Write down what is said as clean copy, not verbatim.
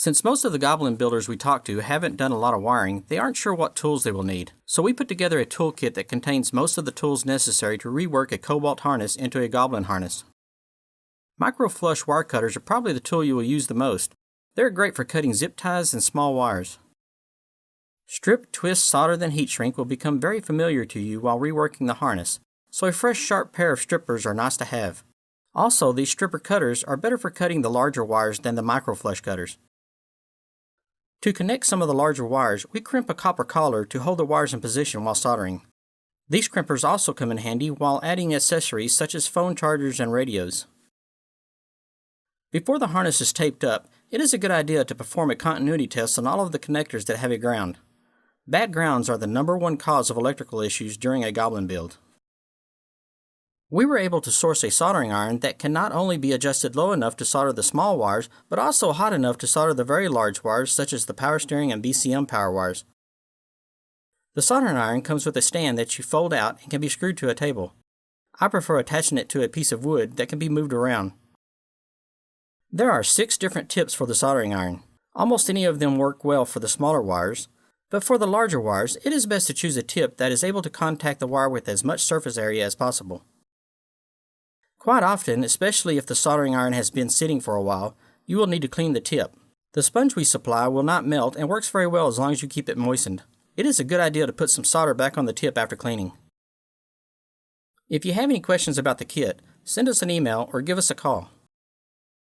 Since most of the Goblin builders we talk to haven't done a lot of wiring, they aren't sure what tools they will need. So we put together a toolkit that contains most of the tools necessary to rework a Cobalt harness into a Goblin harness. Micro flush wire cutters are probably the tool you will use the most. They're great for cutting zip ties and small wires. Strip, twist, solder, then heat shrink will become very familiar to you while reworking the harness, so a fresh sharp pair of strippers are nice to have. Also, these stripper cutters are better for cutting the larger wires than the micro flush cutters. To connect some of the larger wires, we crimp a copper collar to hold the wires in position while soldering. These crimpers also come in handy while adding accessories such as phone chargers and radios. Before the harness is taped up, it is a good idea to perform a continuity test on all of the connectors that have a ground. Bad grounds are the #1 cause of electrical issues during a Goblin build. We were able to source a soldering iron that can not only be adjusted low enough to solder the small wires, but also hot enough to solder the very large wires such as the power steering and BCM power wires. The soldering iron comes with a stand that you fold out and can be screwed to a table. I prefer attaching it to a piece of wood that can be moved around. There are 6 different tips for the soldering iron. Almost any of them work well for the smaller wires, but for the larger wires, it is best to choose a tip that is able to contact the wire with as much surface area as possible. Quite often, especially if the soldering iron has been sitting for a while, you will need to clean the tip. The sponge we supply will not melt and works very well as long as you keep it moistened. It is a good idea to put some solder back on the tip after cleaning. If you have any questions about the kit, send us an email or give us a call.